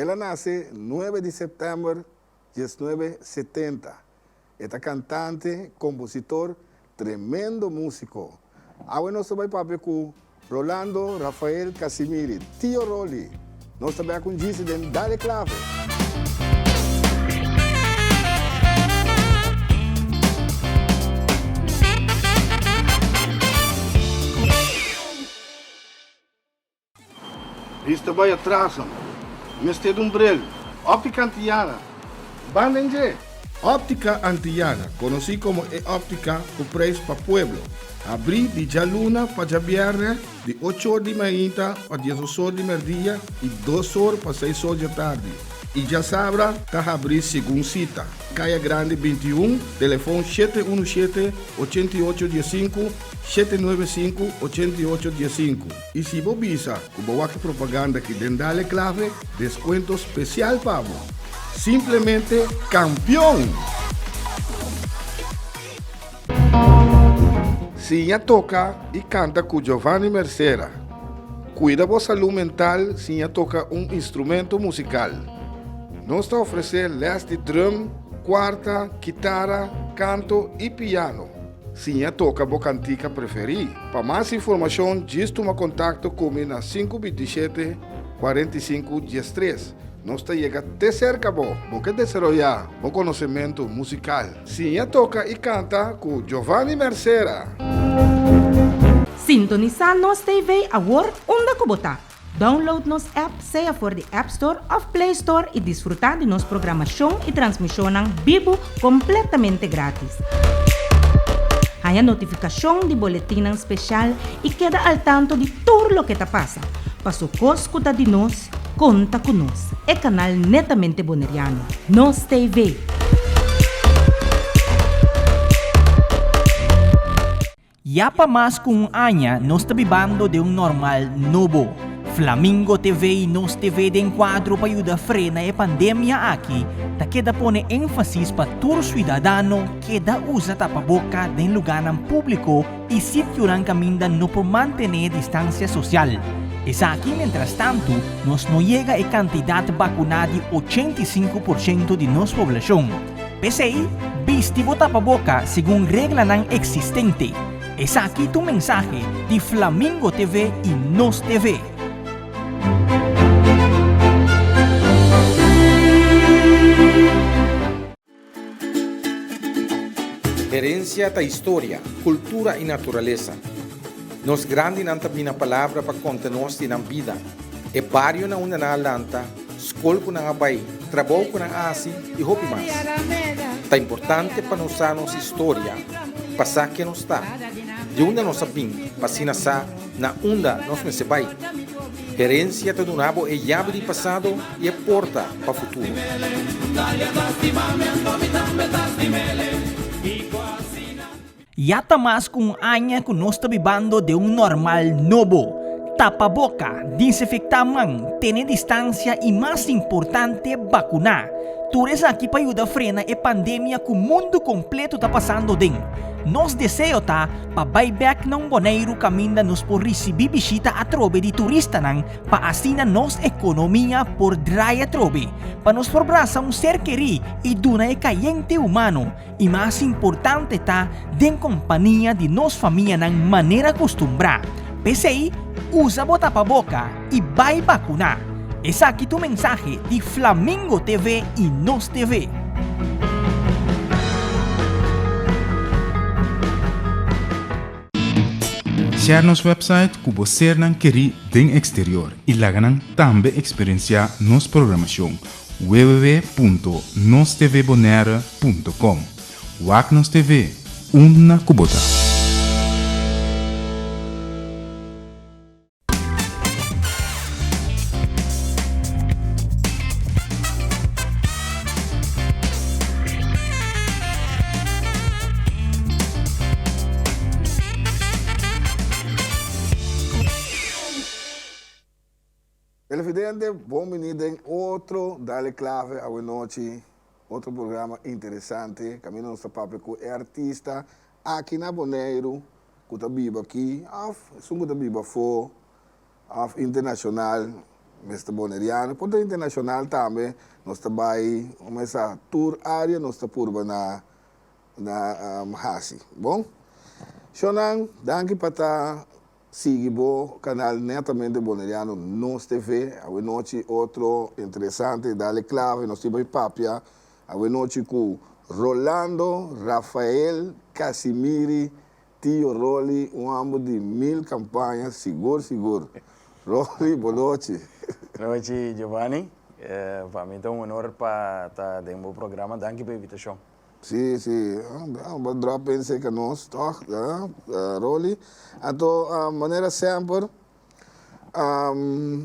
Ela nace 9 de septiembre de 1970. Esta cantante, compositor, tremendo músico. Agora nós vai para com Rolando Rafael Casimiri, Tio Rolly. Nós também com Gise de Dale Clave. Isto vai atrás, mestre de umbrello. Óptica Antillana. Bandenje. Óptica Antillana, conocido como óptica com preço para pueblo. Abri de já luna para viernes, de 8 horas de manhã a 10 horas de meio-dia e 2 horas para 6 horas da tarde. E já sabra, está abrir segunda cita. Caia Grande 21, telefone 717-8815, 795-8815. E se você visa, como propaganda que dentro clave, desconto especial para você. Simplesmente campeão! Sinha toca e canta com Giovanni Mercera. Cuida da saúde mental, Sinha toca instrumento musical. Nós está oferecendo les de drum, quarta, guitarra, canto e piano. Sinha toca a cantica preferida. Para mais informação, diz toma contato comigo na 527 45 13. Nós está chegando até cerca, porque desarrollar o conhecimento musical. Sinha toca e canta com Giovanni Mercera. Sintonizar nos TV agora onde kubota. Download nos app, seja for the App Store of Play Store e desfrutar de nossa programação e transmissão vivo completamente grátis. Há notificação de boletim especial e queda al tanto de tudo o que está passando. Para escutar de nós, conta conosco. É canal netamente boneriano. Nos TV. Ya pa mas kung anya, nos tabibando de normal novo. Flamingo TV e Nos TV de enquadro para ayuda frena e pandemia aqui, ta queda pone énfasis pa todo cidadano queda usa tapaboca de lugar ng publiko e sitio ng kaminda no por mantener distancia social. Es aquí, mientras tanto, nos no llega a cantidad vacunada de 85% de nuestra población. PCI, vistivo tapaboca según regla ng existente. Es aquí tu mensaje de Flamingo TV y Nos TV. Herencia da historia, cultura y naturaleza. Nos grande nanta bina palavra para contar-nos de vida. E barrio na una na lanta, escola com na abai, trabalho com na asi e roupa mais. Tá importante para nós a nossa história, passar que nos está. De onde nós sabemos, para sa na onda nós me se vai. Herência do nabo é llave de passado e é porta para o futuro. Yata mas kung anya kung nos tabibando de normal novo. Tapaboca, desinfectamang, tener distancia y más importante, vacunar. Tures aqui para ayudar a frenar a pandemia que o mundo completo está passando den. Nos deseo ta pa buyback ng Bonaire caminda nos por receber bisita a trobe de turista nang pa asina nos ekonomiya por dry a trobe. Pa nos forbrasa ser queri e duna e kayente humano. E mas importante ta den compañía de nos familia nang manera acostumbra. PCI, usa botapaboca e vai vacunar. Es aquí tu mensaje de Flamingo TV y Nos TV. Share nos website kubo ser nan keri den exterior y laganan tambe experiencia nos programación www.nostvbonaire.com. Wak Nos TV, una kubota. Televidente, bienvenido en otro Dale Clave a buena noche, otro programa interesante. Camino nuestro papel con artista aqui na Bonaire, que está vivo aqui, es un que está vivo fora, internacional, Mr. Boneriano, ponto internacional também, nós trabalhamos, mas a tour área, nós trabalhamos na Mahasi. Bom? Shonan, danke para seguir o canal netamente Boneriano nos TV. A noite outro interessante, dale clave, nós temos papia. A noite com Rolando, Rafael, Casimiri, Tio Roli, amo de 1000 campanhas, seguro. Roli, boa noite. Boa noite, Giovanni. Para mim é honor para estar dentro do programa. Danke pela invitação. Sim. Vou drop in zeker nós, toch? Roli. Então, maneira sempre,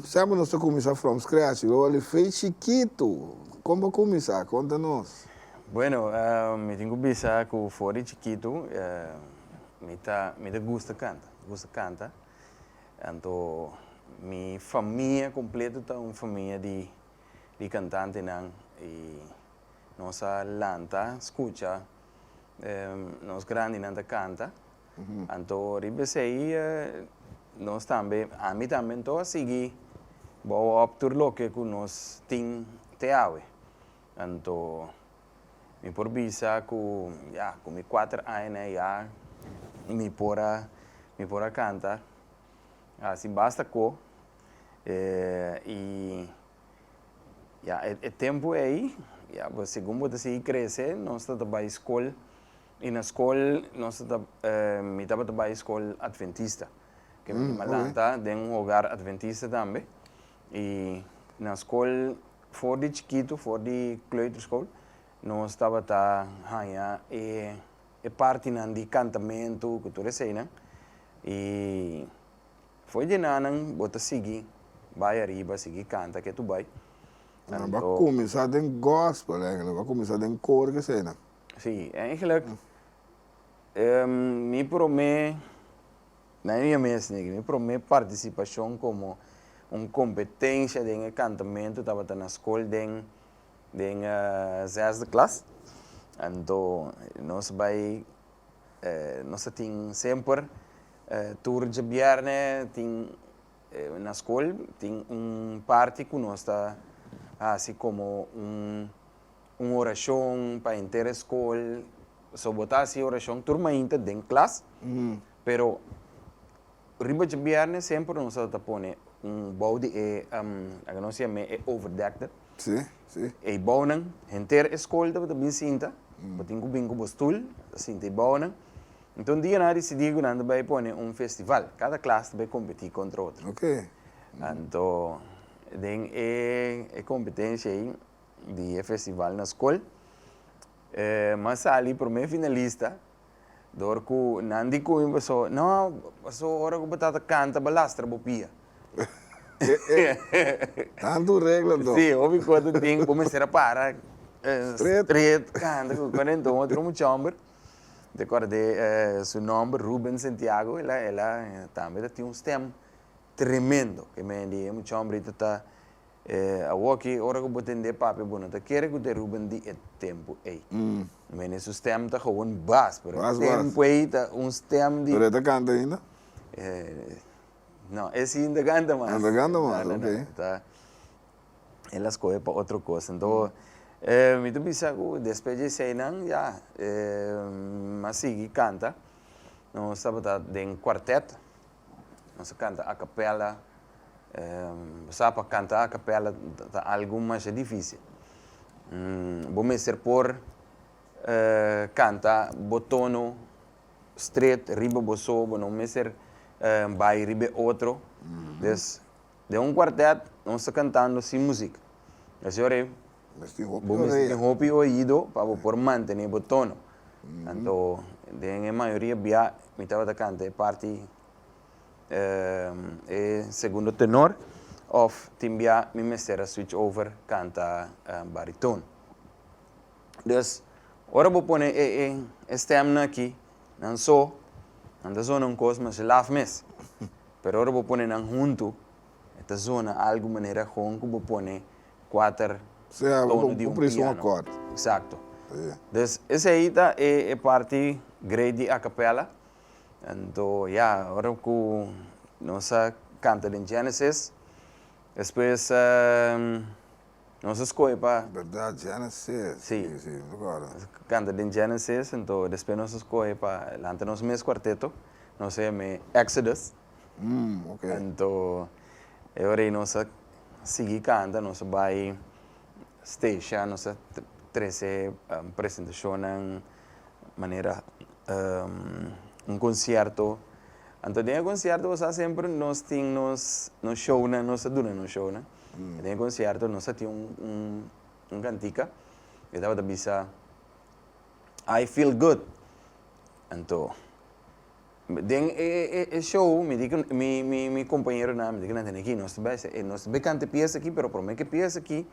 sempre nós começamos from scratch. Roli fez chiquito. Como começar? Conta-nos. Bueno, me tenho que pensar que fora chiquito, me gusta canta. Então, minha família completa é uma família de cantante, não? E nossa lanta, escuta, nós grandes não canta. Então, ribesei, nós também, a mim também estou a seguir, vou optar lo que nós tem teawe. Então, me por visa com 4 anos já me pora canta, assim basta co e é tempo aí, segundo você cresce, nós estamos na escola e na escola nós me estava na escola adventista, que me malanta de hogar adventista também e na escola voor de chiquito, voor de kleuterschool, nós estava e parte de cantamento, que tudo isso, né? E foi de nanan, bota seguir, vai arriba, seguir canta, que tu vai. Vai começar em gospel, vai começar em cor, que sei, né? Sim, eigenlijk, me promete, me promete participação como uma competência de cantamento, estava na escola de 6e classe. Então, nós temos sempre tour de viernes, na escola, tem parte que nós está assim como uma oração para entrar a escola, só botar assim oração, turma ainda dentro da classe, pero riba de viernes sempre nós está pondo boude não se chama overdekte. Sim. E bouwen inteira escola da binsinta, batinho bingo bostul, assim te bouwen. Então dia na decidi que nós vai pôr festival, cada classe vai competir contra outra. Ok. Então tem competência aí de festival na escola, mas ali para mim finalista, dor que nandi que eu passou, não, passou hora que batata canta balastra bopia. Tanto regra, não? Sim, houve quando tem começar a parar, straight, canta, quando então outro muito chamber, recordei seu nome Ruben Santiago, ela também tinha stem tremendo, que me disse muito chamber está a walkie, ora que eu botei de papel bom, tá quer que o Ruben de tempo aí, me disse stem tá gewoon bas, pero tempo aí tá stem de. Pero tá canta ainda? Não, esse ainda canta mais. Ainda canta mais, ok. Tá. Ela escolhe para outra coisa. Então, me tu pensa que depois de sei não, mas sim, canta. Nós estamos em quarteto. Nós canta a capela. Sabe cantar a capela tá algo mais difícil. Vamos ser por canta botono straight riba boso, não me ser vai ribe outro. Des de quarteto nós estamos cantando sem música. A senhora vamos ter hopi ouído para por manter o tono. Então, a maioria via me estava cantando parte segundo tenor of timbia me mesera switch over canta bariton. Dus ora vou pôr stem aqui, não só anda zona um cosmo se lava mes. Pero ora vou pôr não junto esta zona algo maneira com que vou pôr 4 tonos de piano. Exato. Dus essa aí tá é parte grade a capela. Então, agora que nós canta em Genesis, Después, nos escolhe para Verdade, Genesis. Sim. Sim, agora. canta de Genesis, então depois nos escolhe para lançar nos mês quarteto, nós chama Exodus. Ok. Então, agora nós seguir canta, nós vai stage, nós 13 apresentação de maneira concerto. Então, tem concerto, nós sempre nós temos nos show, nós duna no show, né? Tem concerto, nós temos cantica, e estava bisa I feel good. Então, den show, mi companheiro na me diga aqui, nós canta pieza aqui, pero por mim que pieza aqui,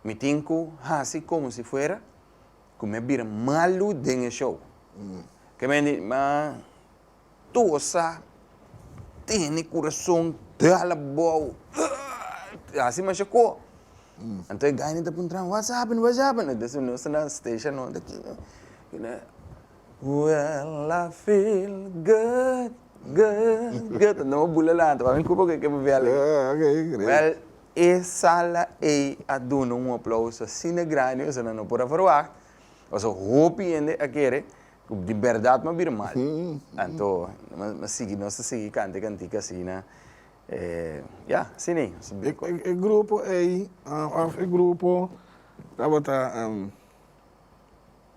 me tenho assim como se fuera, como é vira malo den show. Que me diz, mas tu sa tem coração dela boa, assim mas chocou. Então o guy está perguntando, what's happened? Desse nós na station, não daqui, né? Well, I feel good. Não bula lá, tá bem culpa que me vê ali. Ok, Well, essa lá é a dona aplauso assim na grande, você não pode falar. Você hope ainda a querer, de verdade mas vira mal. Então, mas seguir, nós seguir cantica assim, né? Sim, né? O grupo aí, o grupo estava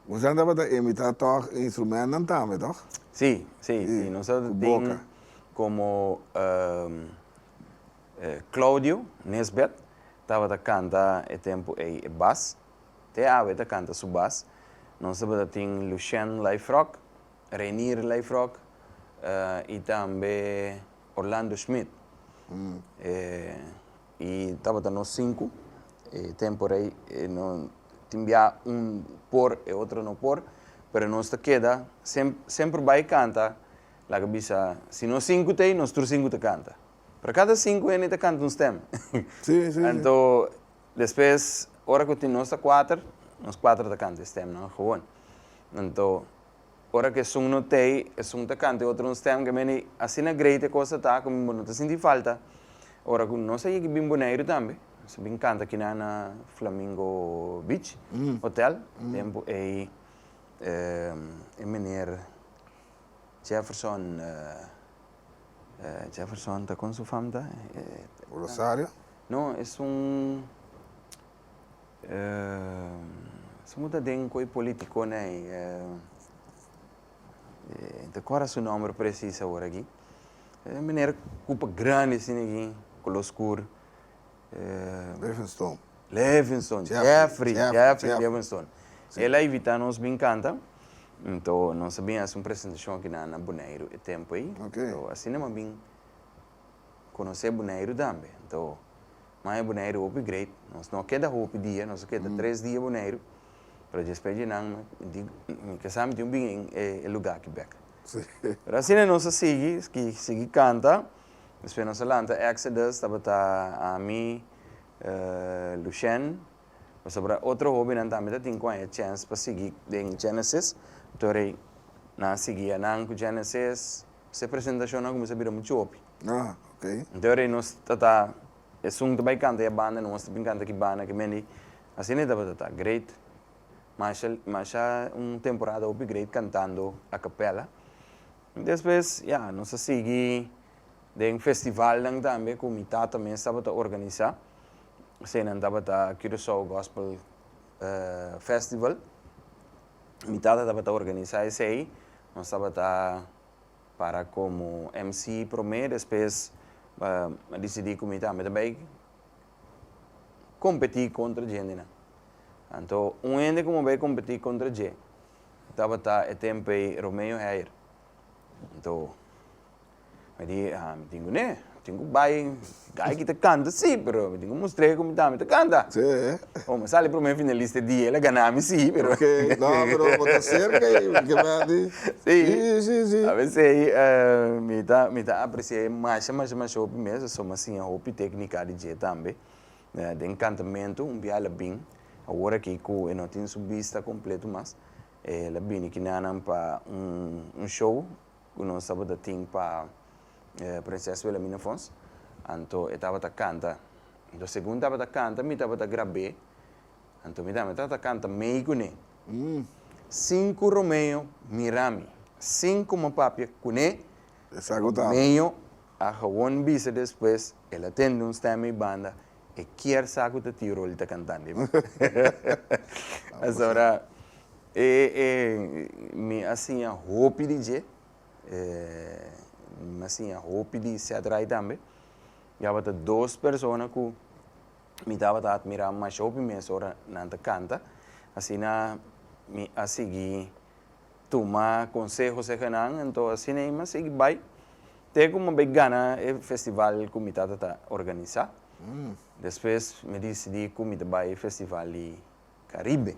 você andava a imitar toch instrumentos também, toch? Sim. Nós temos como Claudio Nesbet, estava a cantar o tempo e bass, até a canta su bass. Nós temos Lucien Leifrock, Renier Leifrock e também Orlando Schmidt. E estava nós 5, tempo aí, tinha por e outro não por, pero nós queda, sempre vai cantar, lá que bisa, se nós 5 tem, nós 5 te canta. Para cada 5 ele te canta tema. Sim. Então, depois, hora que nós 4, nós 4 te canta tema, não, gewoon. Então, hora que um não tem, um te canta outro não tem, que me assim na grande coisa tá, como não te senti falta. Hora que nós aí que bem boneiro também. Se bem canta aqui na Flamingo Beach Hotel, tempo e meneer Jefferson tá com sua família? O Rosário? Não, é se muda de coi político, né? Decora seu nome preciso agora aqui. Meneer culpa grande assim aqui, color escuro. Levinson, Jeffrey Levinson. Ele evita nos bem canta, então nós sabíamos uma apresentação aqui na Bonaire e tempo aí. Então assim não bem conhecer Bonaire também. Então, mas Bonaire é great. Nós não queda dia, nós queda 3 dias Bonaire. Para despedir não, que sabe de bem é lugar que beca. Mas assim nós sigue canta. Depois nós lança Exodus, estava a mim, Lucien, sobre outro hobby não também tem com a chance para seguir em Genesis, então na seguir com Genesis, se apresentação não começa a virar muito hobby. Ok. Então nós tá é também canta a banda, nós também canta aqui banda que mendi, assim estava tá great, mas temporada hobby great cantando a capela. Depois, nós seguir de festival também, que o Mitad também estava a organizar. Sen estava a Curaçao Gospel Festival. Mitad estava a organizar esse aí. Nós estava para como MC primeiro, depois decidi que o Mitad também competir contra gente. Então, ende como vai competir contra gente. Estava a tempo Romeo Heyer. Então, tenho bai, gai que te canta, sim, pero tenho mostrei como te canta. Sim. Mas sale para mim finalista dia, ela ganhar sim, pero. Ok, não, pero vou cerca que vai Sim. A vezes aí me tá apreciar mais hope mesmo, só assim a hope técnica de dia também, de encantamento, biala bem, agora que eu não tenho subista completo mas, ela bem que não para show, que nós estamos para Princesa Wilhelmina Fons, então estava a canta Então, segunda bata canta, me bata grabé. Então, me bata canta meio com ele. 5 Romeo Mirami. 5 mapapia com ele. Meio a gewoon bisa depois, ela tem um stem e banda e quer saco de tiro ele tá cantando. Agora, me assim a hope DJ, assim a hope de se atrai também. Já bata 2 pessoas que me dava a admirar mais hope mesmo ora nanta canta, assim na me a seguir tomar conselhos e canan, então assim nem mas seguir vai. Tem uma begana é festival que me tá organizar. Depois me decidi que me vai festival Caribe.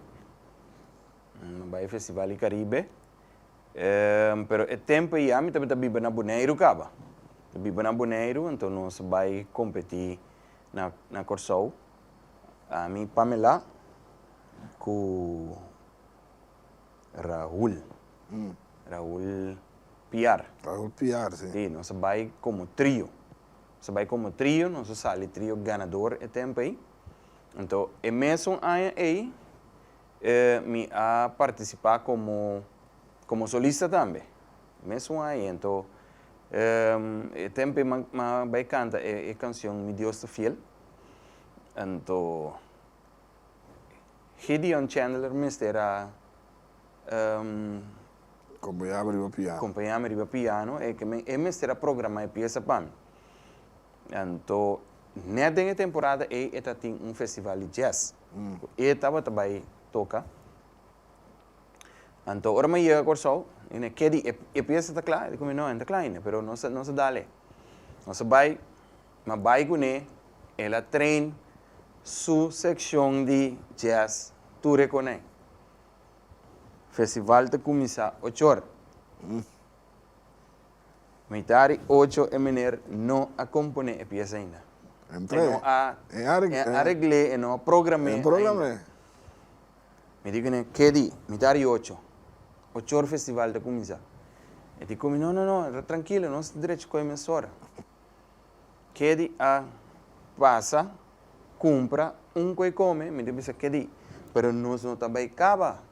Vai festival Caribe. Pero o tempo já me tá vindo na Bonaire caba. Vivo na Bonaire, então nós vai competir na Corsou. A mim Pamela com Raul. Raul Piar. Raul Piar, sim. Sim, nós vai como trio. Nós vai como trio, nós sai trio ganador e tempo aí. Então, e mesmo ano aí, me a participar como solista também. Mesmo aí, então, e tempo vai cantar a canção Mi Dios te Fiel. Então, Gideon Chandler me era acompanhava o piano e que me era programa e peça para então nessa temporada ele tem festival de jazz e estava também toca então ora me ia corso e ne que e peça está clara como não está clara pero não se dale não se vai mas vai com ela treina sua secção de jazz tu reconhece festival te começa 8 horas. Metade 8 e meneer não acompanha a peça ainda. Não arregle e não programme. Me digo que dia, metade 8. 8 horas festival te começa. E digo não, tranquilo, não se direito com a emissora. Que dia passa, compra coi come, me digo que dia, pero nós não também acaba.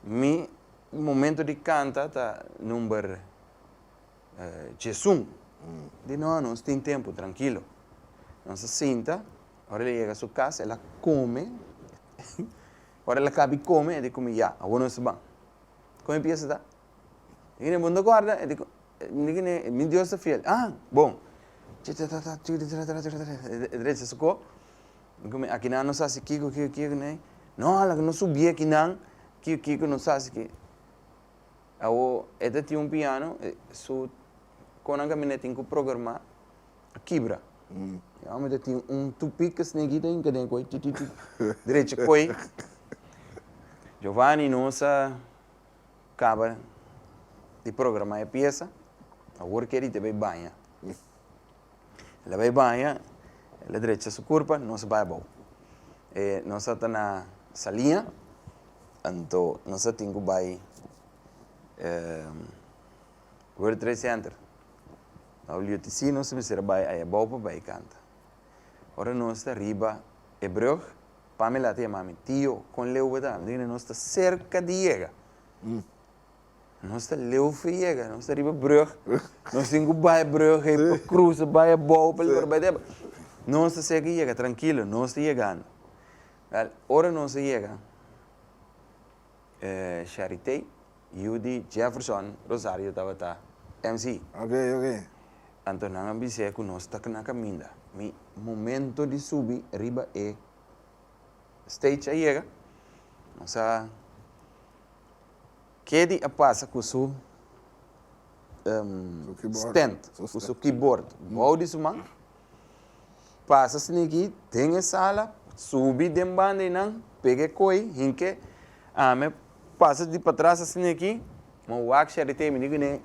Mi momento de canta tá número Jesus. De não tem tempo, tranquilo. Não se senta, agora ele chega a sua casa, ela come, agora ela acaba de comer, ele come já, agora não se vai. Como empieza tá? Ele mundo guarda, ele diz, mi Deus é fiel. Ah, bom. Direito se socou. Aqui não sabe se que né? Não, ela não subia aqui não. Que não sabe que ele tinha piano quando a minha tinha que programar a quebra ele tinha tupic que tem que tem coi direito coi Giovanni não acaba de programar a peça agora que ele vai banha ele vai banha ele direito se curva não se vai bom não está na salinha. Então, nós temos que World Trade Center. O UTC nós temos que ir a Bopa para cantar. Ora nós estamos arriba e brug, Pamela tem mami tio com leu da, nós estamos cerca de chega. Nós estamos leu chega, nós estamos arriba brug, nós temos que ir brug e cruz, vai a Bopa, nós estamos cerca de chega, tranquilo, nós estamos chegando. Ora nós chegamos. Charité, Judy, Jefferson, Rosario estava MC. Ok. Então, nós ambicemos que nós estamos na caminha. Mi momento de subir, arriba é stage aí, nós que dia passa com o seu stand, com o seu keyboard. Vou dizer, passa assim aqui, tem a sala, sube de banda e não, pega coi, hinque, me passa de para trás assim aqui, mas o action tem me diga né.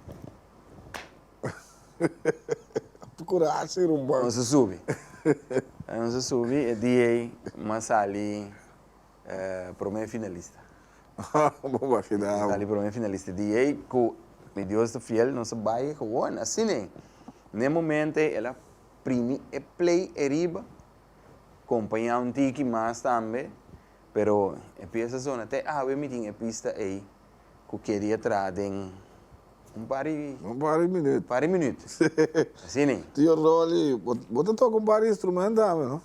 Procurar ser banco. Não se sube e dia mas ali primeiro finalista. Boa final. Ali primeiro finalista dia com Mi Dios te Fiel não se vai gewoon assim né. No momento ela primi e play e riba acompanhar um tiki mais também, pero empieza zona até we me tinha pista aí que queria trazer um par de minutos. Assim, né? Tio Rolly, você toca um par de instrumentos também, não?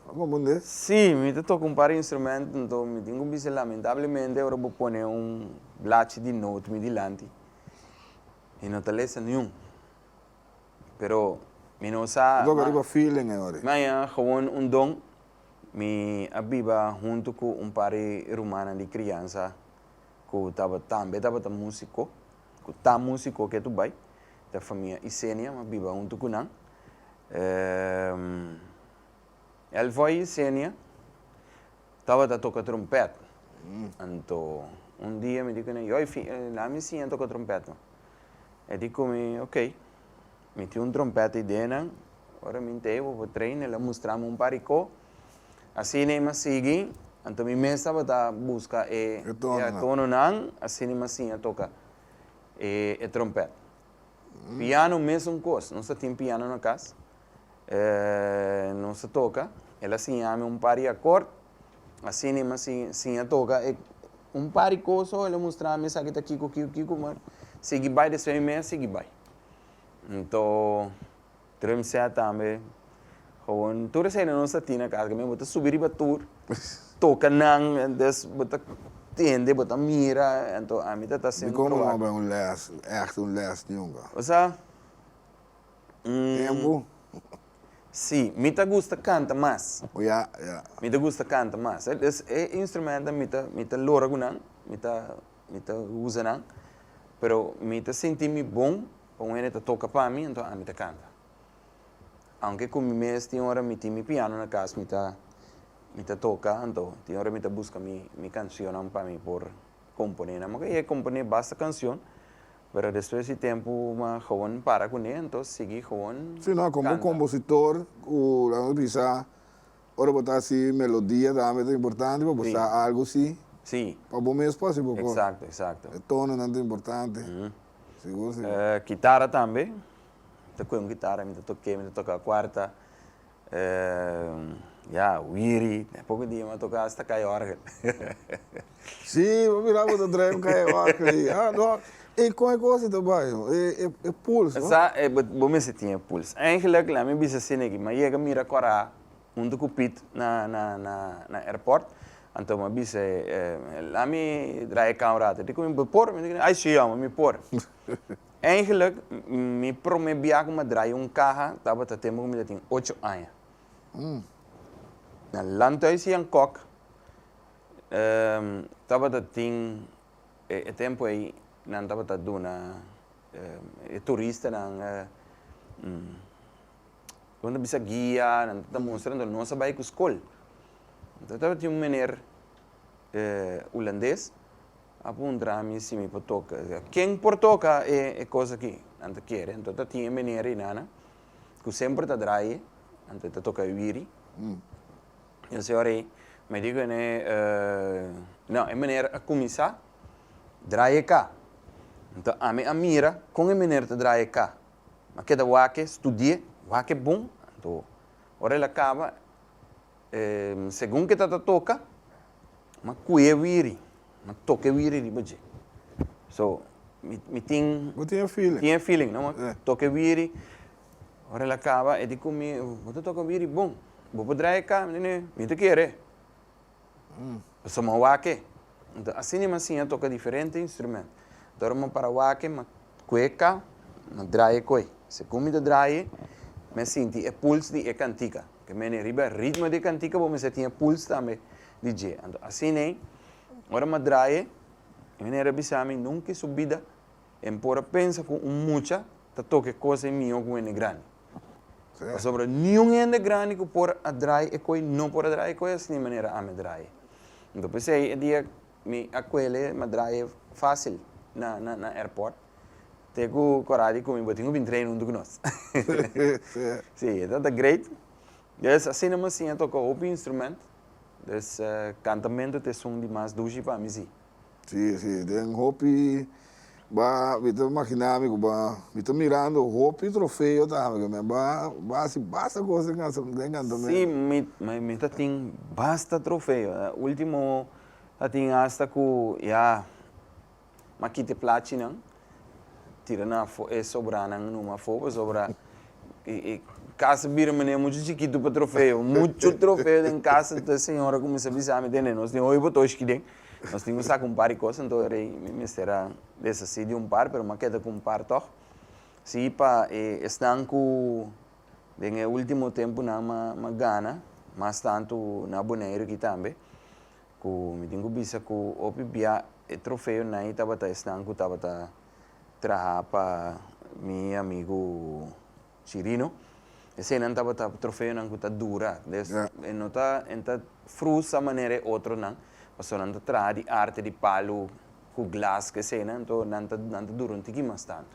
Como é? Sim, me toco um par de instrumentos, então me tenho que lamentavelmente agora vou pôr bloco de note me dilante e não está lesa nenhum. Pero me não sabe. Toca riba feeling agora. Mas gewoon dom me abiba junto com par de rumana de criança que estava músico, que tá músico que tu vai, da família Isenia, me abiba junto com não. Ele foi Isenia, estava a tocar trompete. Então, dia me disse, lá me ensina a tocar trompete. Eu disse, ok, me tinha trompete dentro, agora me vou treinar, ela mostrava par de coisas. Assim, me segui, então me estava a buscar tono não, assim, me a tocar trompete. Piano, mesmo coisa, não se tem piano na casa. Não se toca, ela ensina par de acordes, assim me toca, par de coisas, ela mostrava me sabe Kiko, mas segui vai de 6 meses, segui vai. Então, drum set também, gewoon, tudo isso não se tem na casa, mas você subir e bater, toca não, você tende, você mira, então a mim está sendo como les, echt les, jongen. O sea, Tempo? sim, me gusta canta mais. Ja. Me gusta canta mais. É instrumento me lora com não, me usa não, pero me senti bom, quando ele toca para mim, então a mim canta. Aunque com me tem hora me tem piano na casa, me toca, então tem hora me busca mi canção para mim por componer, mas eu componer basta canção. Pero depois de tempo, gewoon para com ele, então segui gewoon. Sim, não, como compositor, o bisa, ora botar assim melodia também é importante, para botar algo assim. Sim. Para bom mesmo possível. Exato. O tono não é importante. Seguro, sim. Guitarra também. Toquei guitarra, me toca a quarta. Wiri, pouco dia me tocar hasta cair orgel. Sim, vou virar para o trem, cair orgel. Não. E com a coisa também, é pulso. Bom, me tinha pulso. Eigenlijk, lá me bisa assim, mas chega mira agora com Pete na airport. Então, me bisa, lá me draai camera. Digo, me por, ai sim, me por. Eigenlijk, me prometi viajar me draai carro, estava até tempo que me tinha 8 anos. Na landhuis in Kok, estava a ter tempo aí, não estava a dar turista, quando bisa guia, não estava mostrando nossa bike escola. Então estava tinha meneer holandês, apontar-me se me toca. Quem por toca é coisa aqui, não te quer. Então tinha meneer aí nana, que sempre está draai, então toca viri. Eu sei, me digo, não, é maneira a começar, draai cá. Então, a minha mira, com a maneira de draai cá. Mas que da wake, estudie, wake bom. Então, ora ela acaba, segundo que está toca, mas cuia viri, mas toca viri de baje. So, me tinha feeling, não? Toca viri, ora ela acaba, e digo, você toca viri bom. Vou draai cá, me te quer. Só uma wake. Então, assim toca diferente instrumento. Então, para wake, mas cueca, mas draai coi. Se come de draai, me senti é pulso de cantica. Que me riba ritmo de cantica, vou me sentir pulso também de J. Então, assim agora me draai, me era bisami nunca subida, embora pensa com mucha, tá toque coisa minha com ele grande. Sobre nenhum ende grande que por a draai e coi não por a draai coi assim maneira a me draai. Então pensei dia me aquele me draai fácil na airport. Tenho coragem com me tenho bem treino do que nós. Sim, então é great. Yes, assim não assim toco o instrumento. Des cantamento te som de mais duji para mim sim. Sim, tem hobby ba, vita imaginami ko ba, vita mirando hopi trofeo também, ba si basta coisa que nós temos Sim, me tem basta troféu. Último, tem hasta que já makite platinum, tira na sobra numa foto sobra casa vira mané muito chiquito para troféu, muito troféu em casa da senhora começa a avisar me dentro, nós temos 8 botões que tem. Nós temos que um par de coisas, então me será dessa de um par, mas maqueta com um par toch. Se para estão com no último tempo na Gana, mas tanto na Bonaire aqui também, com me tenho vista com o pibia troféu na estava estão com estava trabalhar para meu amigo Chirino. Esse não estava troféu não está dura, não está fruta maneira outro não. Mas não está de arte de palo com glass que sei então não está duro um pouquinho mais tanto.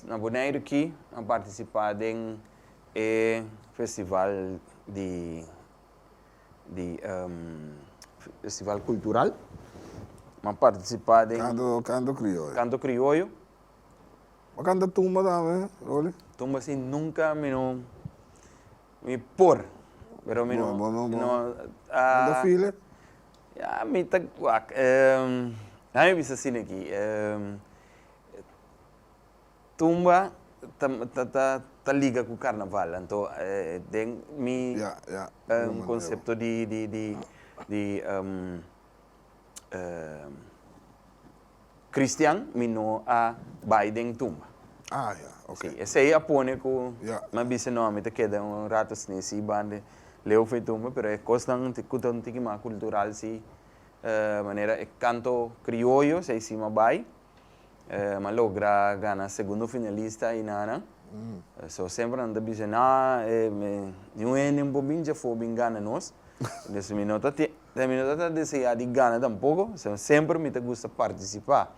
Na Bonaire aqui a participar em festival festival cultural, a participar em canto criollo. Mas canta tumba também, Rolly? Tumba assim nunca me por, pero me não. Da filha? Ja, me tá guac. Eu vi assim aqui. Tumba tá liga com o carnaval, então tem um conceito de cristiano, me não a Biden tumba. Ok. Esse aí apone com, mas disse não, me tá queda rato nesse bande. Leo foi tumba, pero é constante que mais cultural se maneira é canto criollo, se cima vai, mas logra ganhar segundo finalista e nada. So sempre anda dizendo não é nem bobinho já foi bem ganha nós. Desse minuto tá desejar de ganhar tampouco, sempre me gusta participar.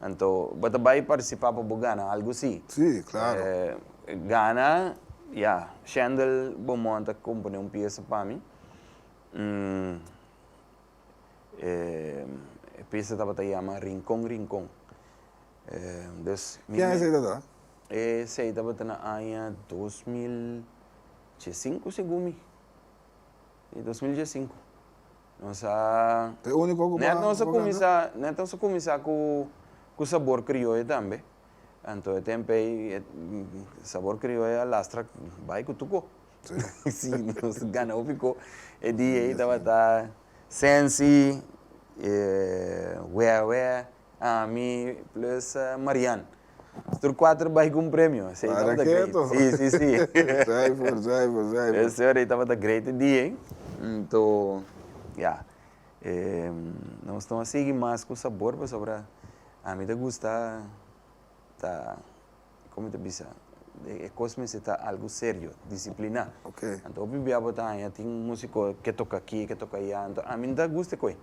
Então, você vai participar para ganhar algo assim. Sim, claro. Ganhar Chandel monta compone un pieza para mí. Pieza estaba se llama Rincón. ¿Qué año es esa? Ese estaba en el año 2005, según mí. 2005. Nossa. É o único que Nós começar com sabor crioulo também. Então, tem sabor crioulo lastra vai com tudo. Sim, nós ganhamos ficou. E dia estava Sensi, Wewe, Ami plus Marianne. Os 4 vai com prêmio. Sim. Sai. Esse hora estava da great dia. Então, nós estamos a seguir mais com o sabor, mas sobre a mim gusta, como te diz, é cosme se está algo sério, disciplinar. Okay. Então, o bebê botar tem músico que toca aqui, que toca aí, então a mim gusta coi.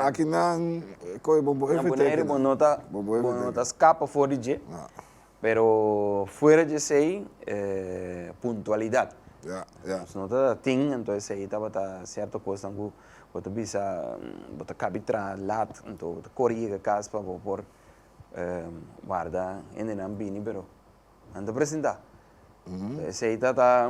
Aqui não coi bom na Bonaire nota escapa fora de, pero fora de sei pontualidade. Nota tem, então esse aí estava certa coisa que você bisa bota cabitra lat, então corrige caspa por guarda ainda não bini, pero anda apresentar. Esse aí tá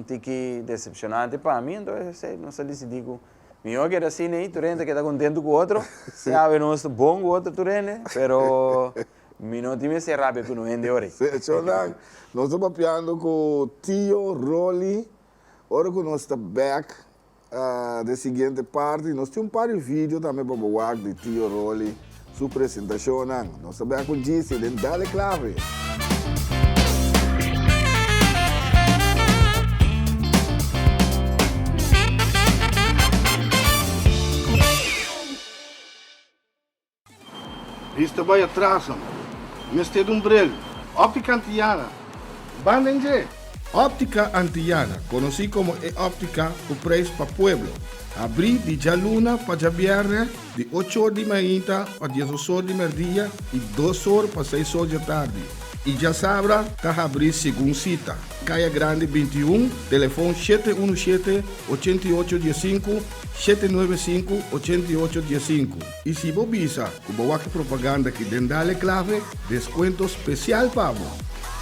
tique decepcionante para mim, então esse não se decidiu. Melhor que era assim, né? Tu rende que está contente com o outro, sabe, não é bom com o outro tu rende, pero mi não time se rabia com o rende ora. Nós estamos papiando com o tio Rolly, ora que nós estamos back da seguinte parte, nós temos par de vídeos também para o de tio Rolly, sua apresentação, nós estamos back com o GC, then dale clave. Isto vai atrás, este é um brilho. Óptica Antillana. Bandenje. Óptica Antillana, conhecido como óptica o preço para pueblo. Abri de Jaluna para viernes, de 8 horas de manhã para 10 horas de meio-dia e 2 horas para 6 horas da tarde. Y ya sabrá, está abrir según cita. Calle Grande 21, teléfono 717-8815, 795-8815. Y si vos visa, como va que propaganda que den dale clave, descuento especial para vos.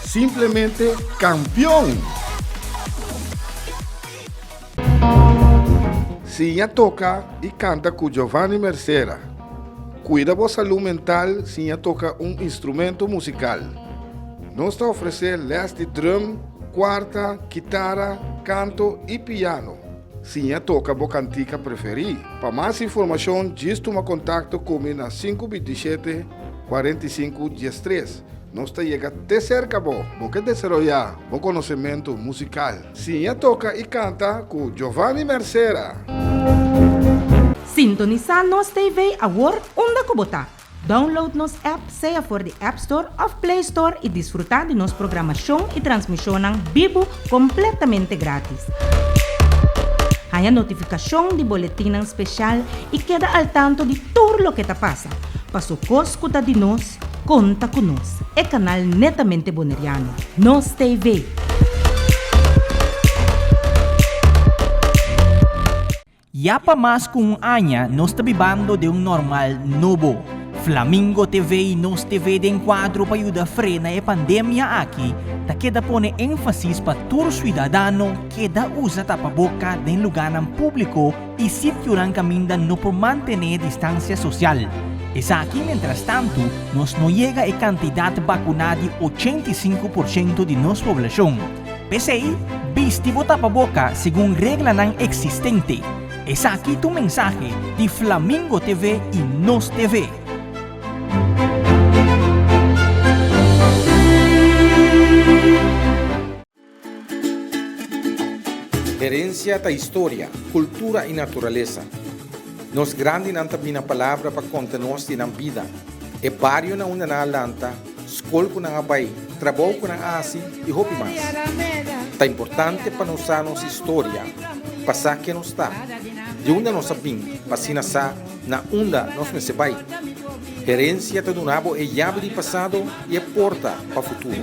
Simplemente campeón. Si ya toca y canta con Giovanni Mercera. Cuida vos salud mental si ya toca un instrumento musical. Nos está ofrecer les de drum, cuarta, guitarra, canto y piano. Si ya toca vos cantica preferí. Para más información, toma contacto conmigo na 527 45 13. Nos te llega de cerca vos, porque desarrollar vos conocimiento musical. Si ya toca y canta con Giovanni Mercera. Sintonizar nos TV agora onde Kubota. Download nos app, seja por de App Store of Play Store e desfrutar de nossa programação e transmissão vivo completamente grátis. Há a notificação de boletim especial e queda al tanto de tudo o que está passa. Passo escuta de nós, conta com nós. É canal netamente boneriano. Nos TV. Ya pa mas kung anya, nos tabibando de normal novo. Flamingo TV e Nos TV de enquadro para ayuda frena e pandemia aqui, ta queda pone énfasis pa tur cidadano queda usa tapaboca de lugar público e sitio lang caminda no por mantener distancia social. Es aquí, mientras tanto, nos no llega a cantidad vacunada de 85% de nuestra población. Pese ahí, vistivo tapaboca según regla nan existente. Es aquí tu mensaje de Flamingo TV y Nos TV. Herencia da história, cultura e natureza. Nos grande também a palavra para contar-nos na vida. É barrio na una na lanta, escola na abai, trabalho na asi e roupa mais. Tá importante para nós nossa história, passar que nos está. De onde nós sabemos, passina sa na onda nós nesse bai. Herência do nabo é chave de passado e é porta para o futuro.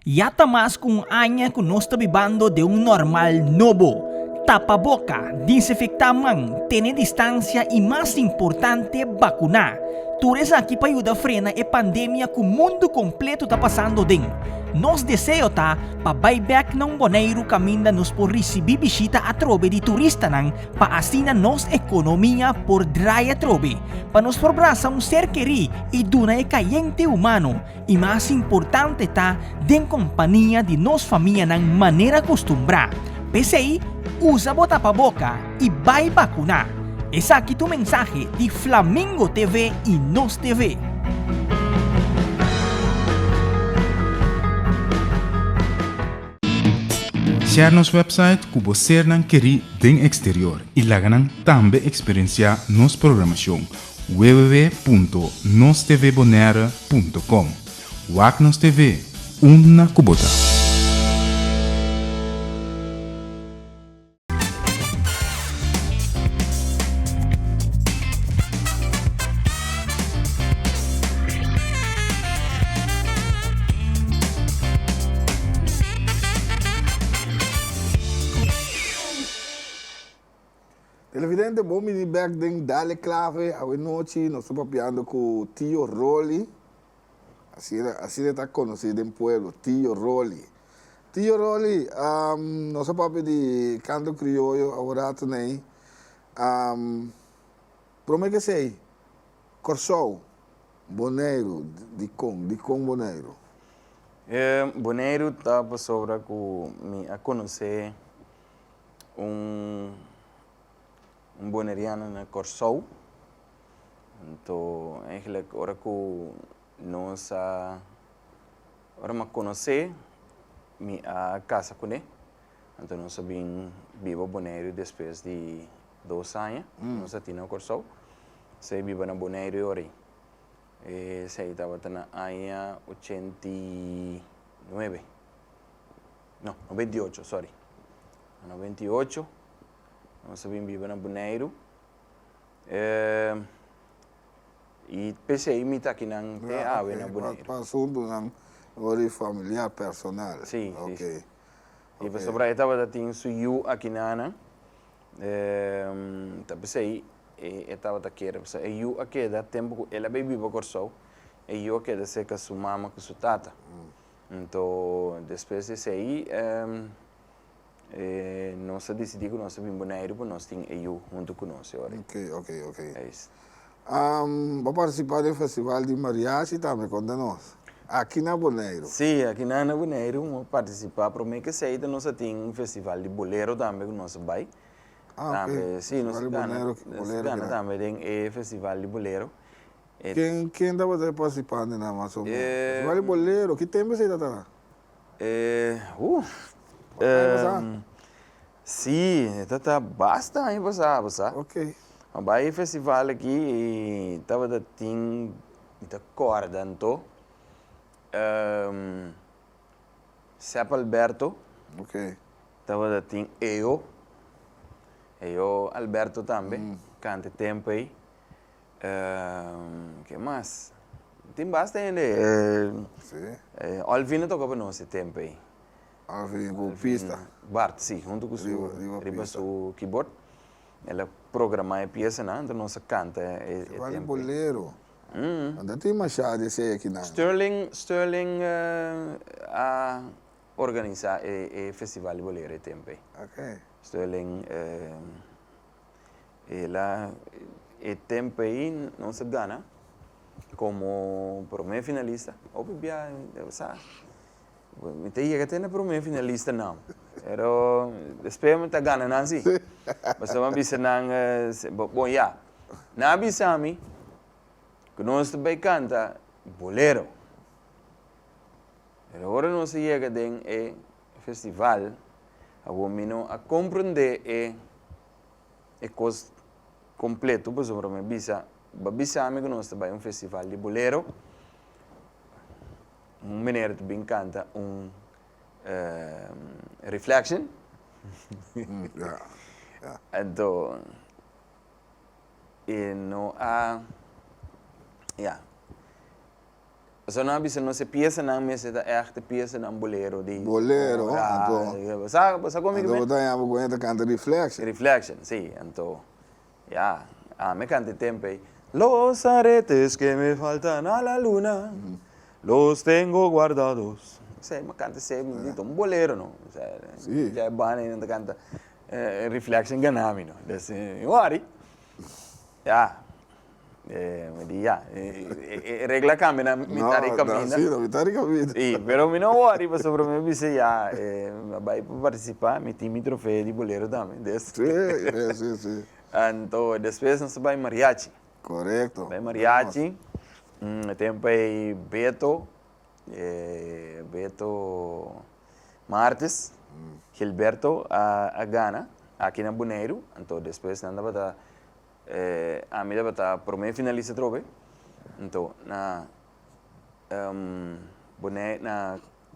Yata mas kung anya kung nos tabibando de normal novo. Tapaboca, desinfectamang, tener distancia e mais importante, vacunar. Tures aqui para ayudar a frenar a pandemia que o mundo completo está passando din. Nos deseo ta pa buyback ng Bonaire caminda nos por receber bisita a trobe de turista nang pa asina nos ekonomiya por draya trobe. Pa nos forbrasa un ser queri e duna e kayente humano. E mais importante ta den compañía de nos familia ng manera acostumbra. PCI, usa bota pa boca e vai vacunar. Es aquí tu mensaje de Flamingo TV y Nos TV. Share nos website kubo ser nan keri den exterior y laganan tambe experiencia nos programación www.nostvbonaire.com. Wak Nos TV, una kubota. Televidente, bom me back den dale clave a noite, nós estamos papiando com o Tio Rolly. Assim está conhecido em pueblo, Tio Rolly. Tio Rolly, nós papi de canto criollo, agora também. Como é que sei? Corsou, Bonaire, de com Bonaire. Bonaire estava sobre me a conhecer um boneriano na Corsou. Então, eigenlijk, agora que nós agora me conhecer, me a casa com ele. Então, nós sabemos vivo Bonaire depois de 2 anos. Nós tínhamos na Corsou. Se vive na Bonaire agora. Se estava na ano 89. No, 98, sorry. 98. Nós sabemos viver na Bonaire. E pensei, me tá aqui na ave na boneiro. Para assunto ng ori familiar, personal. Sim, Ok. sim. E para sobrar, estava da tinha suyu aqui na tá pensei, estava da queira, e eu aqui da tempo, ela bebia para corso, e eu aqui da seca sua mama com sua tata. Então, depois desse aí, nós decidimos que nós vimos boneiro, porque nós tínhamos eu junto com nós. Ok. É isso. Vou participar do festival de mariachi também, conta nós. Aqui na Boneiro. Sim, aqui na Boneiro, vamos participar, para mim que sei, nós temos um festival de bolero também que nós vai. Ok. Sim, nós Bolero também tem festival de bolero. Quem dá para participar na mais ou menos? Festival de Bolero, que tempo você está lá? Sim, está bastante passar. Ok. Mas o festival aqui estava da tem da corda então Sepp Alberto Ok. estava da tem eu Alberto também canta tempo aí que mais tem bastante Sim. Alvino toca para nós esse tempo aí Alvin, com pista. Bart sim junto com o keyboard ela programa a peça então nós canta Festival de Bolero. Ainda tem machado esse aí aqui na. Sterling a organizar o festival de bolero e tempo aí. Ok. Sterling ela e tempo aí não se gana como primeiro finalista. Ou bebia, sabe? Me tinha que ter na primeiro finalista não. Pero espero me tá ganhando não sim. Mas eu bisa nang bom ya. Na bisa mi que nós também canta bolero. Pero agora nós chega den festival a compreender coisa completo, por exemplo, me bisa mi que nós também festival de bolero. Meneer também canta Reflection. Yeah. Então, so não bisa não se pieza não mas é arte pieza não bolero de Bolero, então sabe comigo Então, você vai aguentar cantar Reflection. Reflection sim então me canta tempo aí los aretes que me faltan a la luna los tengo guardados sei me canta sempre um bolero não Sim. já é bom ainda canta Reflection ganami não desse ori me diga regla cambia na mitad caminho Sim, na mitad caminho. sim pero me não ori para sobre me disse vai participar me tem troféu de bolero também desse Sim. então depois nós vai mariachi Correto. vai mariachi tempo aí Beto Martes Gilberto a Gana aqui na Boneiro então depois nanda bata a mim bata primeiro finalista trove então na Boneiro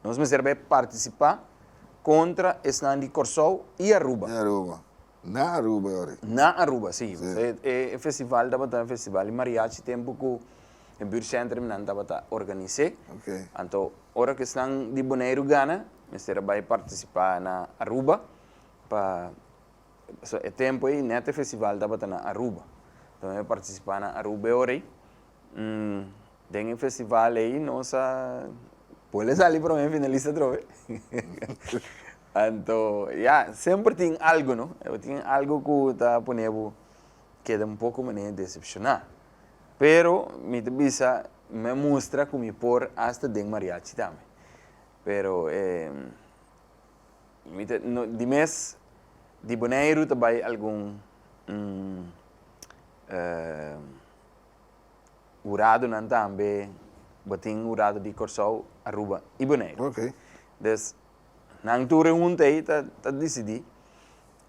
nós me serve participar contra Snandi Corsou e Aruba Na Aruba, ori. na Aruba sim o festival da bata festival de mariachi tempo que o Buurcentrum nanda bata organize Ok. então hora que estão de Boneiro Gana Mr. vai participar na Aruba para o tempo aí neste festival da bata na Aruba então vai participar na Aruba ora tem um festival aí nossa pode sair para mim finalista trove então sempre tem algo não tem algo que está ponendo queda pouco me decepcionar pero me bisa me mostra como por hasta den mariachi também pero de mês de Boneiro também algum urado não também bating urado de Corsou Aruba e Boneiro Ok. des nang ture juntei tá decidi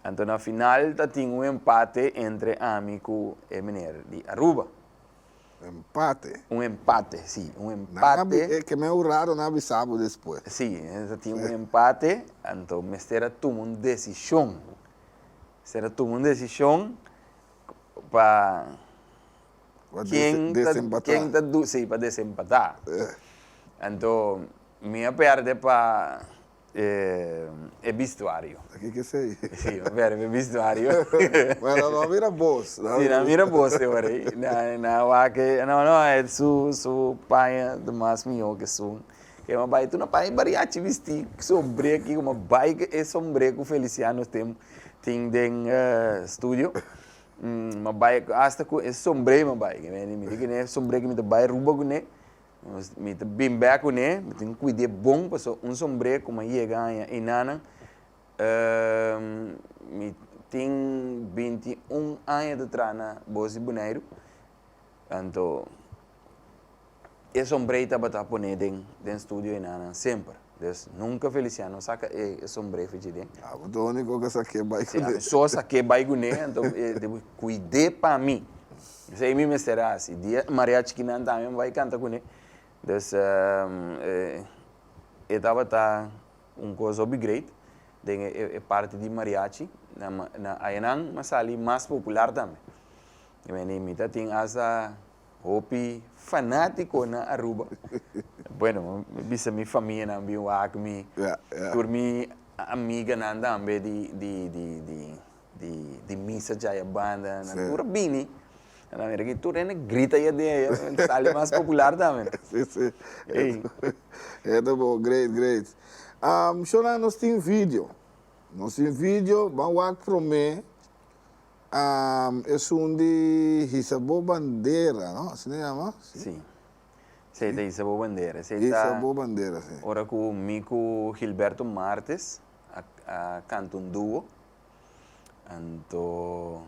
então na final tá tinha empate entre amigo e menino de Aruba Empate. empate sim empate É que me urrado na bisabo depois. sim tinha empate então me será tomar uma decisão para quem tá sim para desempatar. Então, minha perde para vestuário. Aqui que sei. Sim, perde vestuário. Mas não mira boss. Sim, não mira boss eu aí. Não, é su pai do mais meu que sou. Que uma pai, tu não pai bariachi vestir sombre aqui, uma bike é sombre que o Feliciano tem em estúdio. Uma bike hasta com é sombre uma bike, né? Me diga né sombre que me vai ruba com né. Me bem back com né, me tem cuidar bom para sombre como ia ganhar inana. Me tem 21 anos de trana bosi boneiro. Então é sombre tá para poner dentro estúdio inana sempre. Dus nunca Feliciano saca é sombre fechado. O único que saquei bike. Só saquei bike né, então devo cuidar para mim. Sei me será assim. Dia mariachi que não também vai cantar com ele. Dus estava coisa upgrade. É parte de mariachi na Ainang, mas ali mais popular também. Eu tenho essa hopi fanático na Aruba. Bueno, bisa minha família na biwak mi, por minha amiga na também de missa jaya banda na turbini. Na verdade, tu grita e é sali mais popular também. Sim. É bom, great. Shona, nós temos vídeo. Vamos prometer. É de Isabel Bandeira, não? Assim chama? Sim. Sei da Isabel Bandeira. Isabel Bandeira, sim. Ora com o Mico Gilberto Martes, a canto um duo. Então,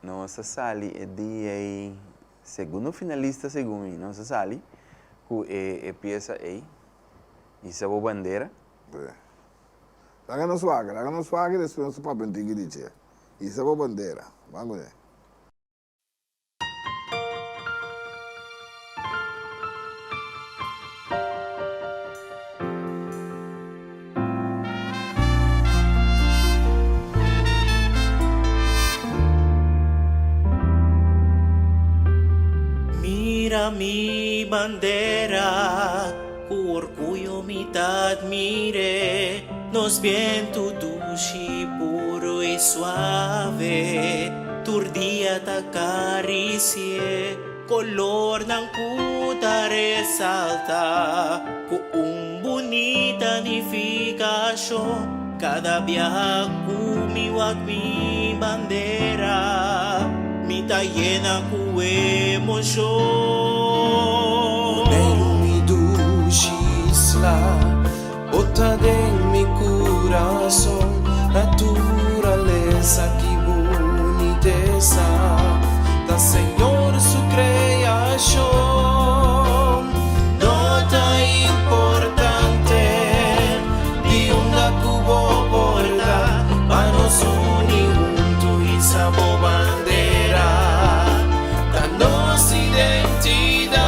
nossa sali é de segundo finalista, segundo mim, nossa sali, com a peça aí, Isabel Bandeira. Háganos swagger, después nos papel tigre dice. Isabel Bandeira, vamos ver. Mira mi bandera, cu orgullo me admire. Nos viento dulce, puro y suave, turdia te acaricie, color ng puta resalta, con bonita edificación, cada viaje kumiwag mi bandera, mi ta llena cu emoción. Nero mi dulce isla, bota de mi corazón, naturaleza que boniteza da Señor su creación. Nota importante de una cubo porta, para nos unir juntos y sabor bandera, danos identidad.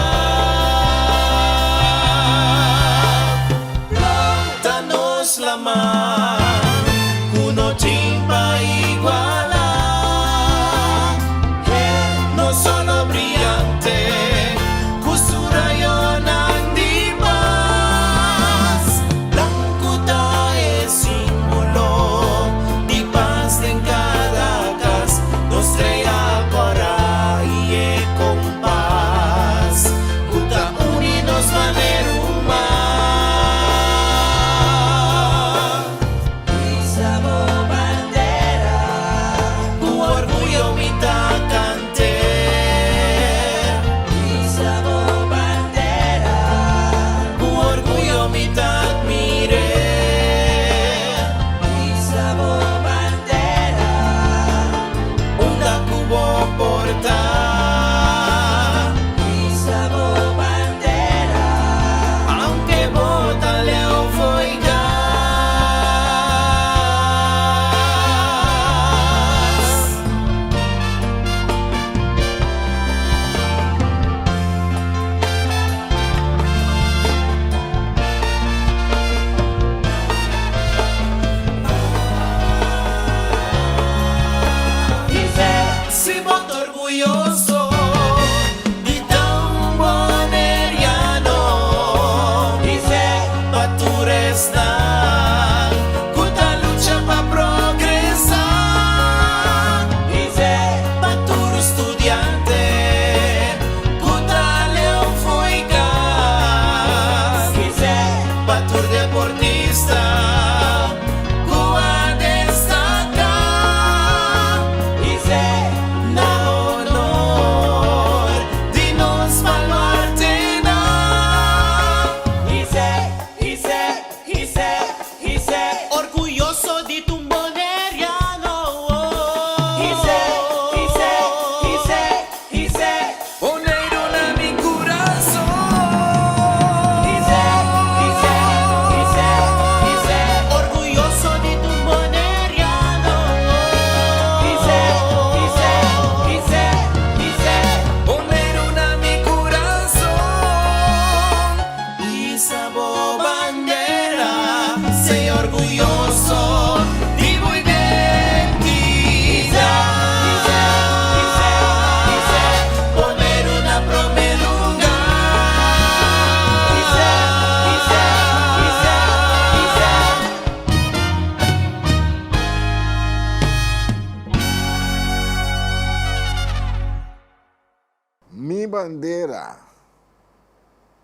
Bandera.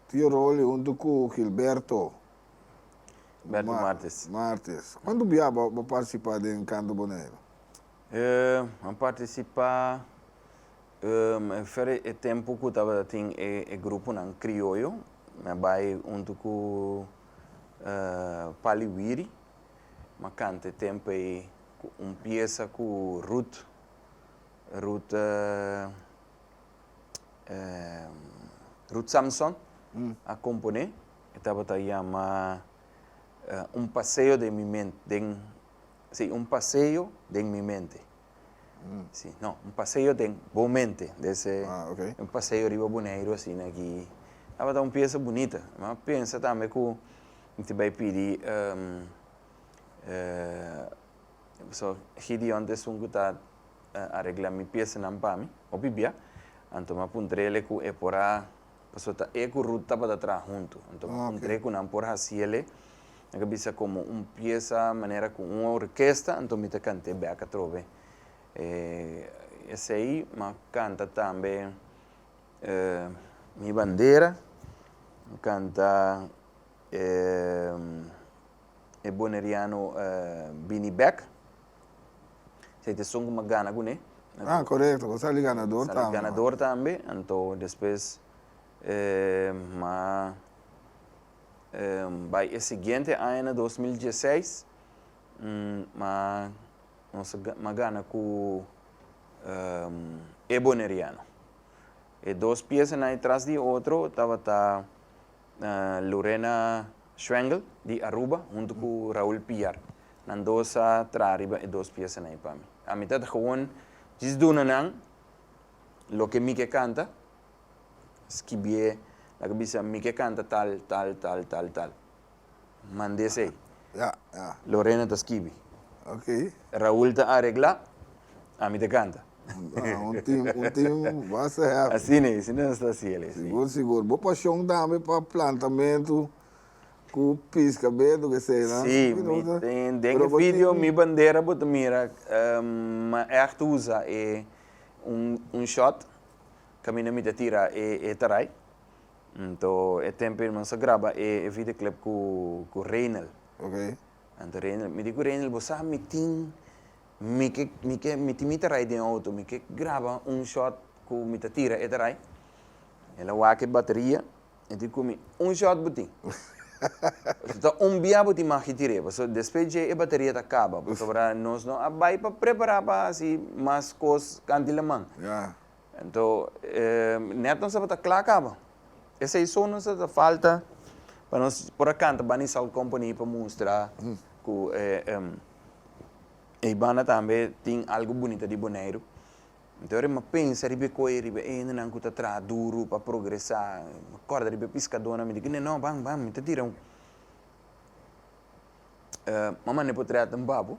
Tio role junto com Gilberto. Berto Martes. Martes. Quando viava para participar de Canto Boneiro? Eu participar fere o tempo que estava tem o grupo não crioulo, mas vai junto com Paliwiri, mas canta tempo aí peça com Ruth Samson a componer, estava a chamar passeio de mi mente, un passeio de mi mente. Sí, no, un passeio de boa mente, Okay. um passeio riba boneiro assim aqui. Estava uma peça bonita, mas pensa também que a gente vai pedir so Gideon de sungu tá arreglar minha peça não para mim, o bibia, então eu puntrele que é por a pessoa tá é com ruta para trás junto, então puntrele que não por assim ele a cabeça como peça maneira com uma orquestra, então me te cante bem a trove. Esse aí, mas canta também minha bandeira, canta boneriano Bini Beck. Se te songo uma gana com Correto. Você é ganador também. Ganador também, então depois mas vai o seguinte ano 2016 mas nós gana com Eboneriano. E duas peças atrás de outro estava Lorena Schwengel de Aruba junto com Raul Piar. Nan dois trariba e duas peças aí para mim. A mitad gewoon diz duna nang lo que Mike canta, skibie la cabeça Mike canta tal. Mande sei. Ja. Lorena ta skibi. Ok. Raul ta arregla, a mim te canta. Um time vai ser. Assim não está assim ele. Seguro. Boa paixão também para plantamento, com pisca, bedo, que seja. Sim, tem vídeo, minha bandeira, bota mira, echt usa shot, caminha me tira e tarai. Então, é tempo que se grava e videoclip com Reinel. Ok. Então, Reinel, me digo Reinel, você me tem me tarai de auto, me que grava shot com me tira e tarai. Ela waque bateria, e digo shot botin. Então, dia botin magitire, so depois a bateria acaba, porque agora nós não vai para preparar para assim mais coisas cantilamang. Ja. Então, net não sabe claro acaba. Essa é só nos falta para nós por a canta bani Sound Company para mostrar que a banda também tem algo bonito de boneiro. Então eu penso ribe coi ribe ainda não custa tra duro para progressar. Acorda ribe piscadona me diz não bang me tira mamãe ne potreat um babo.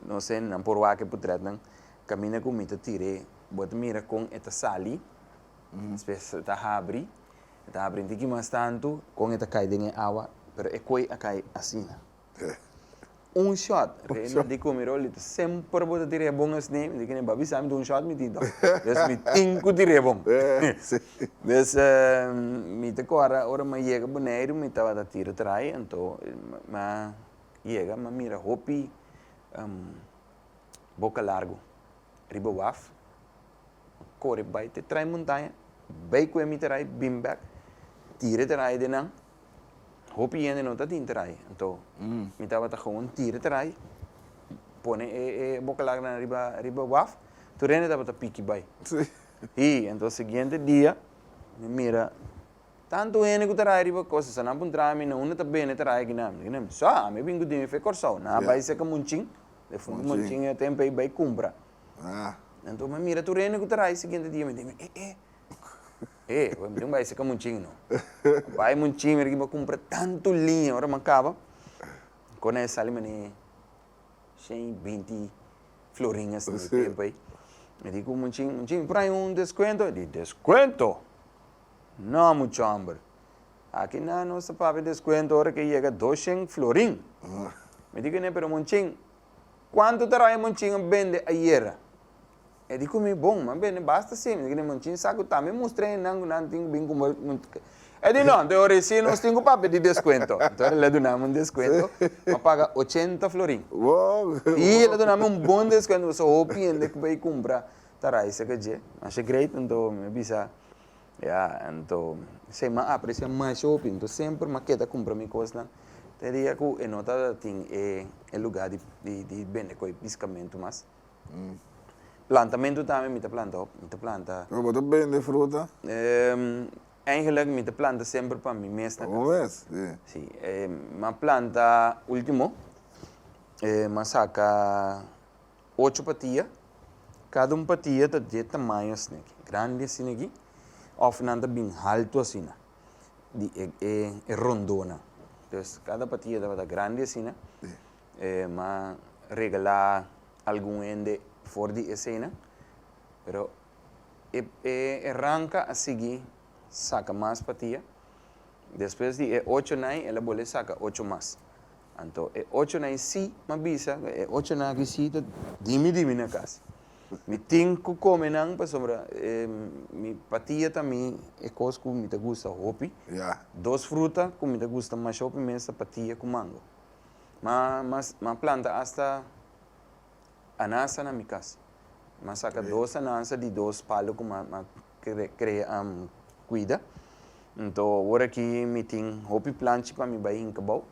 Não sei não por o que potreat não caminha com me tire bota mira com esta sali. Spes ta abri tiki mas tanto com esta cai de água, pero é coi a cai assim. Shot, Reina di comiroli sempre bota tire bom assim, de que nem babi sabe de shot me tito. Des me tinco tire bom. Des me te cora ora me chega boneiro me tava da tira trai, então ma chega ma mira hopi boca largo. Riba waf. Corre vai te trai montanha. Vai com me trai bimback. Tire trai de não. Hopi ainda não está trai. Então, me estava gewoon tire trai. Põe boca larga na riba waf. Tu rende estava pique vai. E então seguinte dia me mira tanto ene que trai riba coisa sana pun trai me não está bem trai que não. Só me vingo de me fe corsau. Na vai ser como munchin. De fundo munchin é tempo aí vai compra. Então me mira tu rende que trai seguinte dia me diz não vai ser como um chinho, vai um chinho, ele vai comprar tanto linha, agora mancava, quando é sali mani, 120 florinhas nesse tempo aí, me digo um chinho, para descuento, de descuento, não muito hambre, aqui não se paga descuento, agora que chega 200 florin, me digo né, pero um chinho, quanto terá um chinho vende a hierra? E dico mi bom, ma bene, basta sim, che non ci sa che também mostrei não tenho bem como e di no, ora sì non tenho papel di descuento. Então le donamos un descuento, ma paga 80 florin. Wow. E le donamos un buon descuento, so hopi ende que vai comprar tarai se que je. Mas é great, então me bisa ja, então sei ma aprecia mais shopping, então sempre maqueta compra mi coisa. Teria que e nota tem é lugar de vender coi piscamento mas. Plantamento também me planta. Como você vende fruta? Eigenlijk met de planten sempre para mim mesmo. Como es? Sim, uma planta último, mas saca 8 patias, cada patia tem de tamanho assim, grande assim aqui, ou nada bem alto assim, é rondona. Então cada patia é grande assim, mas regalar algum ende fora de cena, pero arranca a seguir saca mais patia. Depois de 8 nai, ela pode sacar 8 mais. Então, 8 nai sim, mas bisa, 8 nai que sim, dimi na casa. Me tenho que comer não, para sobra, mi patia também é coisa que me gusta hopi. Dos frutas que me gusta mais hopi, mesmo patia com mango. Mas planta hasta anasa na minha casa. Mas saca 2 anasa de 2 palos que cria cuida. Então, agora aqui me tem hopi plante para me bair em cabal.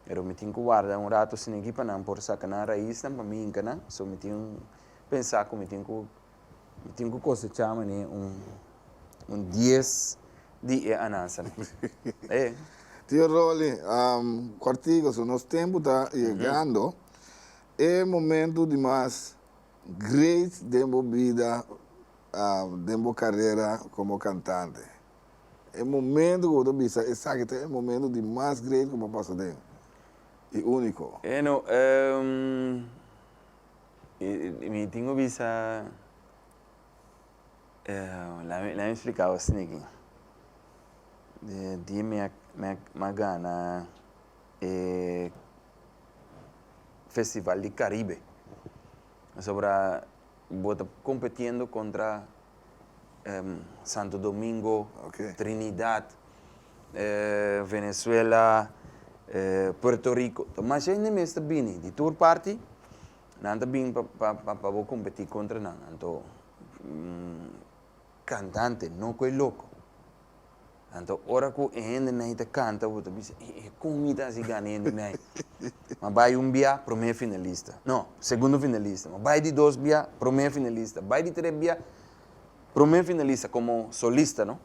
Eu me tenho que guardar rato assim aqui para não por sacar na raiz para mim encanar. So me tenho pensar que me tenho que cosechar né um 10 de ananasa. Tio Rolly, Quartigos, o nosso tempo está chegando. É momento de mais great demo vida, demo carreira como cantante. É momento que eu bisa, é momento de mais great como passatempo. E único. No, me tenho bisa, lá me explicava assim aqui. De minha gana Festival de Caribe. Sobre bota competindo contra Santo Domingo, Trinidad, Venezuela, Puerto Rico. Mas ainda me está bem de tour party, não está bem para competir contra não. Então cantante, não coi louco. Então ora que ainda não está canta, vou te dizer, como está se ganhando não? Mas vai bia, primeiro finalista. Não, segundo finalista. Mas vai de 2 bia, primeiro finalista. Vai de 3 bia, primeiro finalista como solista, não?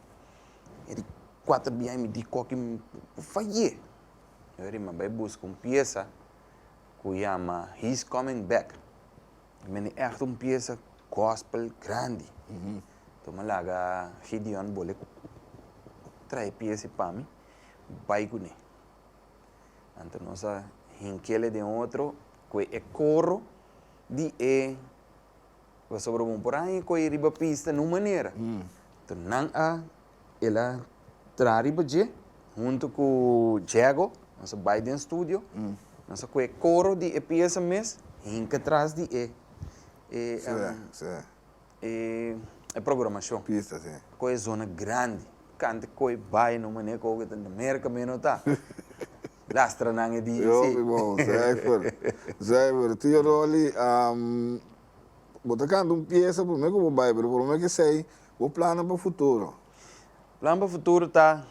E de 4 bia me diz que falhei. Eu vai buscar peça que chama He's Coming Back. É echt peça gospel grande. Então, eu laga Gideon Bolek. Trai peça para mim, vai com ele. Então, nós hinquele de outro, que é coro de sobre um por aí, que riba pista numa maneira. Então, não ela traz riba de, junto com o Diego, nós vai dentro do estúdio, nós que é coro de peça mesmo, hinca atrás de programação. Pista, sim. Que é zona grande, canta que vai numa maneira que na América menos tá. Lastra nang di zeker. Tio Rolly, bota canta pieza por mim como vai, pero por mim que sei, o plano para o futuro. Plano para o futuro tá,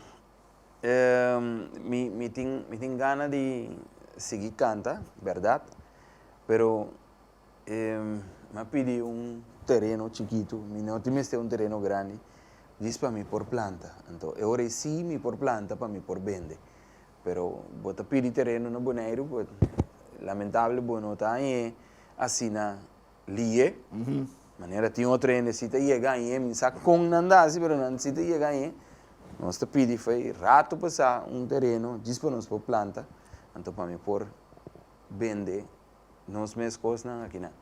me tem gana de seguir canta, verdade, pero me pedi terreno chiquito, me não tem terreno grande, diz para mim por planta, então eu reci me por planta para mim por vender. Pero bota pidi terreno no Bonaire, lamentável não tá aí assim na lie, maneira tem outra necessita chegar aí, me saca com nandasi, pero não necessita chegar aí. Nós te pedi foi rato passar terreno, disponível para planta, então para mim por vender nos meus coisas não aqui não.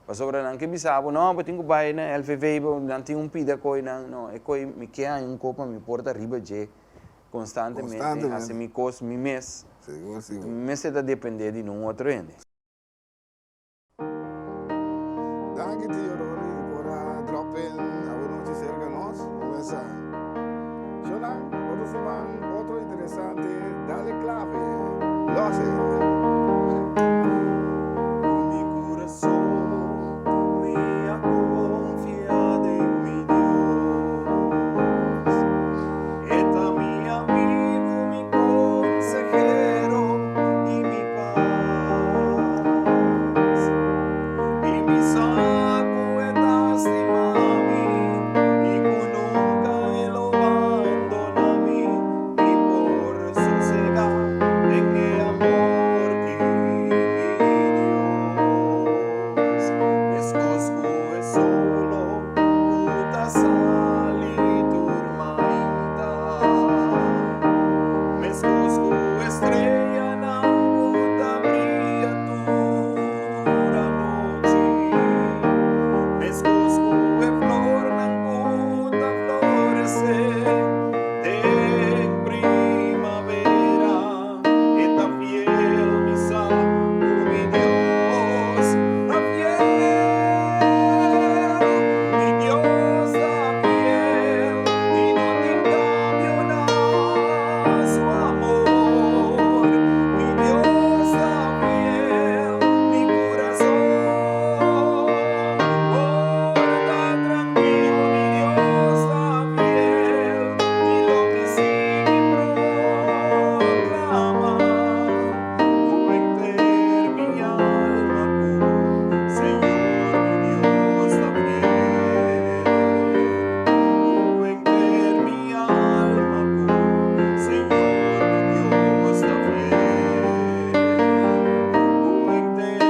Mas sobre não que bisabo, não, eu tenho que buy na LVV, não tenho pida coi não, é coi me quer um copo me porta riba de constantemente, assim me custa me mês. Seguro. Mês está depender de um outro ende. Danke Tio Rolly por man, otro interesante, dale clave, lo hace. Mi corazón me ha confiado en mi Dios. Está mi amigo, mi consejero y mi paz. Y mi saco etaste mami, y con nunca él abandona a mí, y por sosegar en el amor que mi Dios. Escosco es solo, puta sali turmainta. Me escosco estrella na puta criatura noche. Me escosco e flor na puta florecer de primavera. Está fiel mi santo, mi Dios, está fiel. Mi Dios está fiel y no te cambio nada su amor. Mi Dios está fiel, mi corazón está tranquilo. Mi Dios está fiel y lo que sigue proclama. Enter mi alma con Señor, mi Dios está fiel. Enter mi alma con Señor, mi Dios está fiel. Enter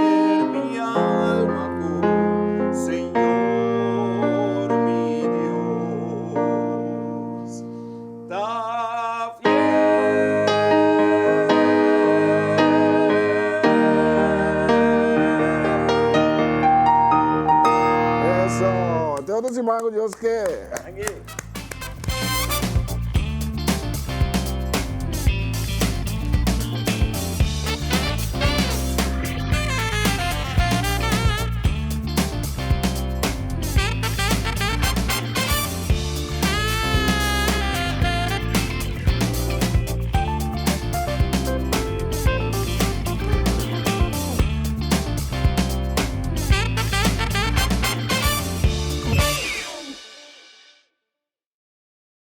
mi alma con Señor, mi Dios está Eso, te otro si mango, Dios que.